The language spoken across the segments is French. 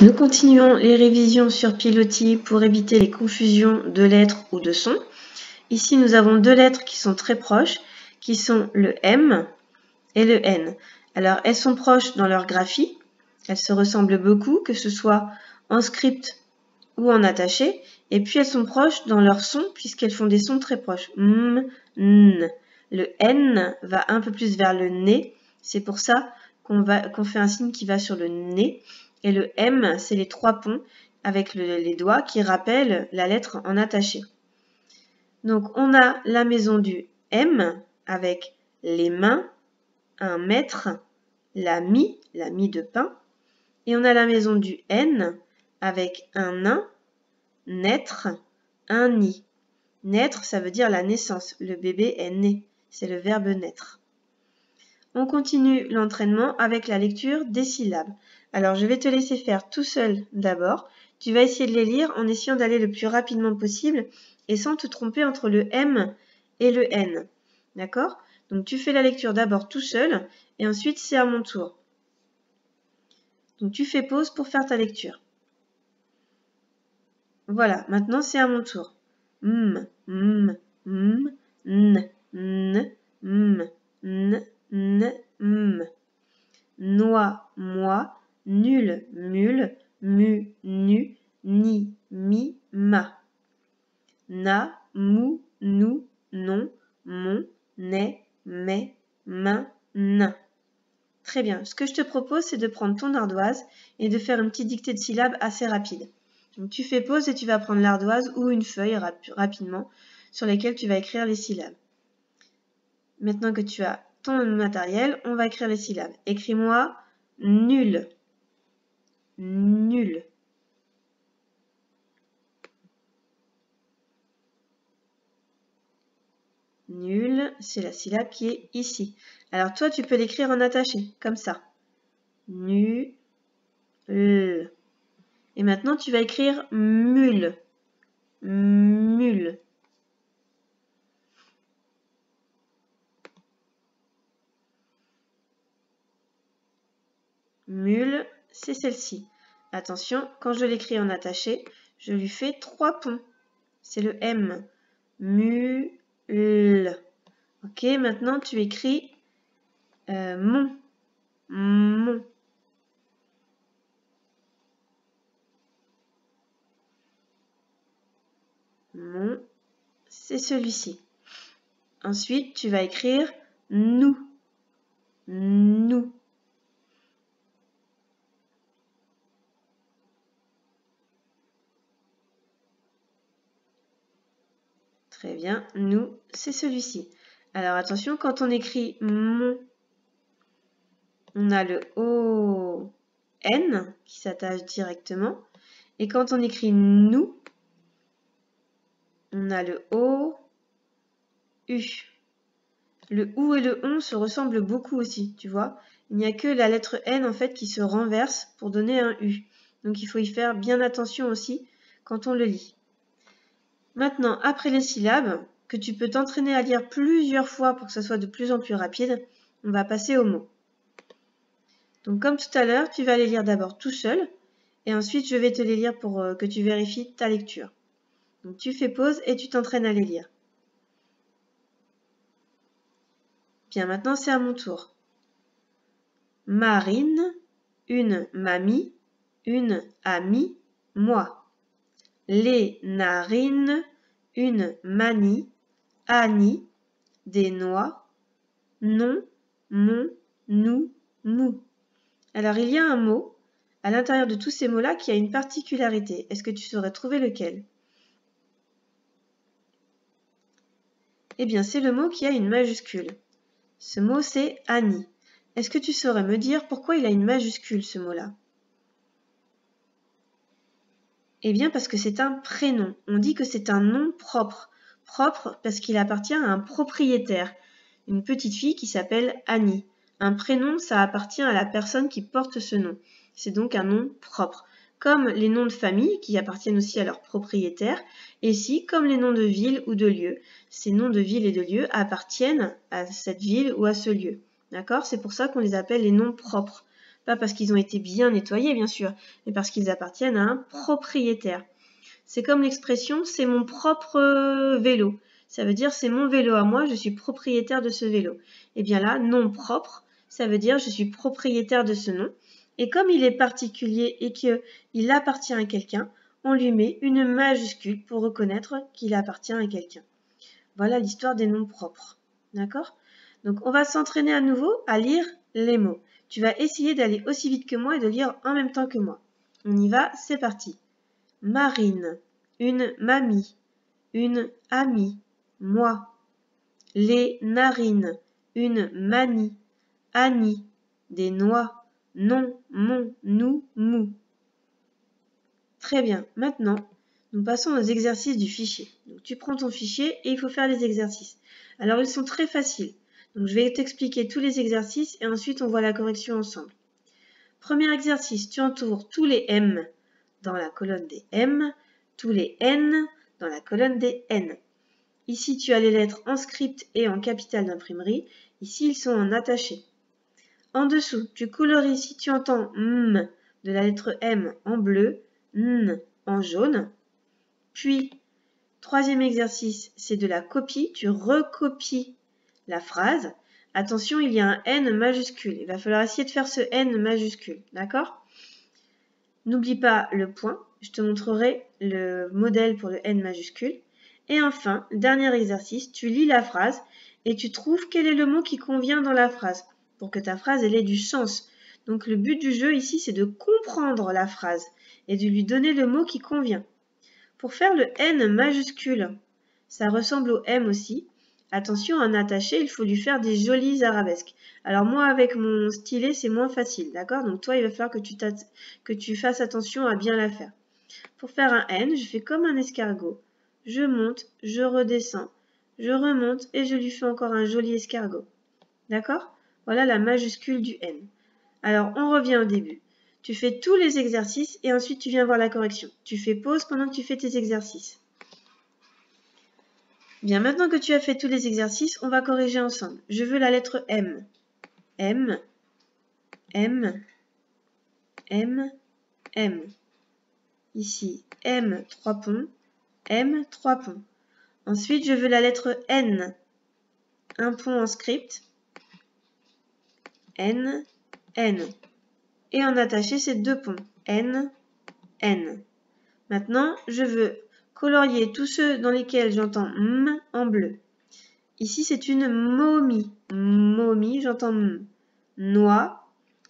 Nous continuons les révisions sur Pilotis pour éviter les confusions de lettres ou de sons. Ici, nous avons deux lettres qui sont très proches, qui sont le M et le N. Alors, elles sont proches dans leur graphie, elles se ressemblent beaucoup, que ce soit en script ou en attaché, et puis elles sont proches dans leur son, puisqu'elles font des sons très proches. M, N. Le N va un peu plus vers le nez, c'est pour ça qu'on fait un signe qui va sur le nez. Et le M, c'est les trois ponts avec les doigts qui rappellent la lettre en attaché. Donc, on a la maison du M avec les mains, un maître, la mie de pain. Et on a la maison du N avec un nain, naître, un nid. Naître, ça veut dire la naissance. Le bébé est né. C'est le verbe naître. On continue l'entraînement avec la lecture des syllabes. Alors, je vais te laisser faire tout seul d'abord. Tu vas essayer de les lire en essayant d'aller le plus rapidement possible et sans te tromper entre le M et le N. D'accord? Donc, tu fais la lecture d'abord tout seul et ensuite, c'est à mon tour. Donc, tu fais pause pour faire ta lecture. Voilà, maintenant, c'est à mon tour. M, m, m, n, n, m, n, n, m. Noix, moi, nul, mule, mu, nu, ni, mi, ma. Na, mou, nous, non, mon, n'est, mais, main, nain. Très bien. Ce que je te propose, c'est de prendre ton ardoise et de faire une petite dictée de syllabes assez rapide. Donc, tu fais pause et tu vas prendre l'ardoise ou une feuille rapidement sur laquelle tu vas écrire les syllabes. Maintenant que tu as ton matériel, on va écrire les syllabes. Écris-moi nul. Nul. Nul, c'est la syllabe qui est ici. Alors toi, tu peux l'écrire en attaché, comme ça. Nul. Et maintenant, tu vas écrire mule. Mule. Mule, c'est celle-ci. Attention, quand je l'écris en attaché, je lui fais 3 ponts. C'est le M. Mule. Ok, maintenant tu écris mon. Mon. Mon, c'est celui-ci. Ensuite, tu vas écrire nous. Nous. Très bien, nous, c'est celui-ci. Alors attention, quand on écrit mon, on a le O, N qui s'attache directement. Et quand on écrit nous, on a le O, U. Le OU et le ON se ressemblent beaucoup aussi, tu vois. Il n'y a que la lettre N en fait qui se renverse pour donner un U. Donc il faut y faire bien attention aussi quand on le lit. Maintenant, après les syllabes, que tu peux t'entraîner à lire plusieurs fois pour que ça soit de plus en plus rapide, on va passer aux mots. Donc comme tout à l'heure, tu vas les lire d'abord tout seul, et ensuite je vais te les lire pour que tu vérifies ta lecture. Donc tu fais pause et tu t'entraînes à les lire. Bien, maintenant c'est à mon tour. Marine, une mamie, une amie, moi. Les narines, une manie, Annie, des noix, non, mon, nous, mou. Alors il y a un mot à l'intérieur de tous ces mots-là qui a une particularité. Est-ce que tu saurais trouver lequel? Eh bien, c'est le mot qui a une majuscule. Ce mot, c'est Annie. Est-ce que tu saurais me dire pourquoi il a une majuscule, ce mot-là? Eh bien, parce que c'est un prénom. On dit que c'est un nom propre. Propre parce qu'il appartient à un propriétaire. Une petite fille qui s'appelle Annie. Un prénom, ça appartient à la personne qui porte ce nom. C'est donc un nom propre. Comme les noms de famille qui appartiennent aussi à leur propriétaire. Et ici, comme les noms de ville ou de lieu. Ces noms de ville et de lieu appartiennent à cette ville ou à ce lieu. D'accord? C'est pour ça qu'on les appelle les noms propres. Pas parce qu'ils ont été bien nettoyés, bien sûr, mais parce qu'ils appartiennent à un propriétaire. C'est comme l'expression « c'est mon propre vélo ». Ça veut dire « c'est mon vélo à moi, je suis propriétaire de ce vélo ». Et bien là, nom propre, ça veut dire « je suis propriétaire de ce nom ». Et comme il est particulier et qu'il appartient à quelqu'un, on lui met une majuscule pour reconnaître qu'il appartient à quelqu'un. Voilà l'histoire des noms propres. D'accord? Donc on va s'entraîner à nouveau à lire les mots. Tu vas essayer d'aller aussi vite que moi et de lire en même temps que moi. On y va, c'est parti. Marine, une mamie, une amie, moi. Les narines, une manie, Annie, des noix, non, mon, nous, mou. Très bien, maintenant, nous passons aux exercices du fichier. Donc, tu prends ton fichier et il faut faire les exercices. Alors, ils sont très faciles. Donc, je vais t'expliquer tous les exercices et ensuite, on voit la correction ensemble. Premier exercice, tu entoures tous les M dans la colonne des M, tous les N dans la colonne des N. Ici, tu as les lettres en script et en capital d'imprimerie. Ici, ils sont en attaché. En dessous, tu coloris si tu entends M de la lettre M en bleu, N en jaune. Puis, troisième exercice, c'est de la copie. Tu recopies la phrase. Attention, il y a un N majuscule. Il va falloir essayer de faire ce N majuscule. D'accord? N'oublie pas le point. Je te montrerai le modèle pour le N majuscule. Et enfin, dernier exercice, tu lis la phrase et tu trouves quel est le mot qui convient dans la phrase pour que ta phrase ait du sens. Donc le but du jeu ici, c'est de comprendre la phrase et de lui donner le mot qui convient. Pour faire le N majuscule, ça ressemble au M aussi. Attention, en attaché, il faut lui faire des jolies arabesques. Alors moi, avec mon stylet, c'est moins facile, d'accord? Donc toi, il va falloir que tu fasses attention à bien la faire. Pour faire un N, je fais comme un escargot. Je monte, je redescends, je remonte et je lui fais encore un joli escargot. D'accord? Voilà la majuscule du N. Alors, on revient au début. Tu fais tous les exercices et ensuite tu viens voir la correction. Tu fais pause pendant que tu fais tes exercices. Bien, maintenant que tu as fait tous les exercices, on va corriger ensemble. Je veux la lettre M. M, M, M, M. Ici, M, 3 ponts, M, 3 ponts. Ensuite, je veux la lettre N. Un pont en script. N, N. Et en attaché, c'est 2 ponts. N, N. Maintenant, je veux colorier tous ceux dans lesquels j'entends M en bleu. Ici, c'est une momie. Momie, j'entends M. Noix,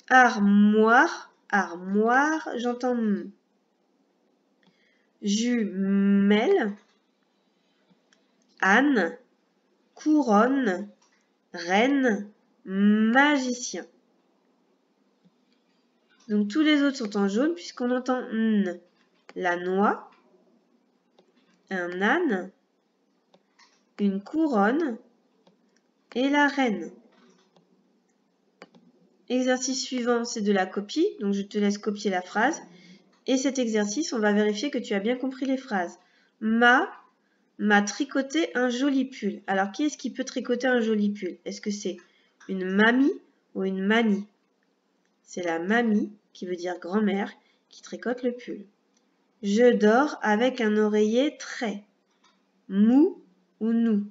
armoire, armoire, j'entends M. Jumelle, âne, couronne, reine, magicien. Donc tous les autres sont en jaune puisqu'on entend N. La noix, un âne, une couronne et la reine. Exercice suivant, c'est de la copie. Donc je te laisse copier la phrase. Et cet exercice, on va vérifier que tu as bien compris les phrases. M'a tricoté un joli pull. Alors qui est-ce qui peut tricoter un joli pull? Est-ce que c'est une mamie ou une manie? C'est la mamie, qui veut dire grand-mère, qui tricote le pull. Je dors avec un oreiller très mou ou nous.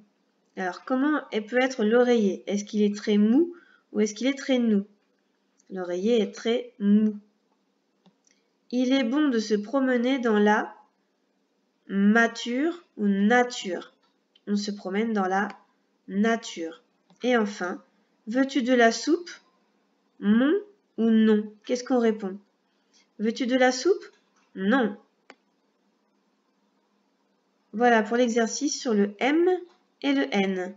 Alors, comment peut être l'oreiller? Est-ce qu'il est très mou ou est-ce qu'il est très nou? L'oreiller est très mou. Il est bon de se promener dans la mature ou nature. On se promène dans la nature. Et enfin, veux-tu de la soupe? Mon ou non? Qu'est-ce qu'on répond? Veux-tu de la soupe? Non. Voilà pour l'exercice sur le M et le N.